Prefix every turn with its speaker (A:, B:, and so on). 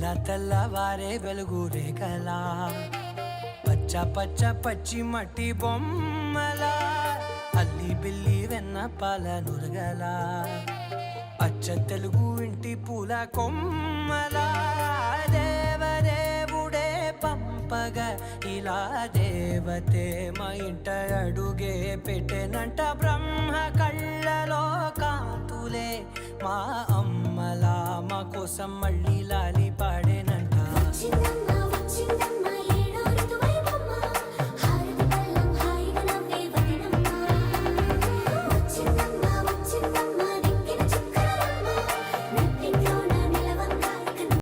A: తెల్లవారే వెలుగు రేఖలా పచ్చ పచ్చ పచ్చి మట్టి బొమ్మలా అల్లి బిల్లి వెన్న పాల నురగలా అచ్చ తెలుగు ఇంటి పూల కొమ్మలా దేవదేవుడే పంపగా ఇలా దేవతే మా ఇంట అడుగే పెట్టెనంట బ్రహ్మ కళ్ళలో కాంతులే మా అమ్మలా మా కోసం మళ్ళీ లాలి పాడే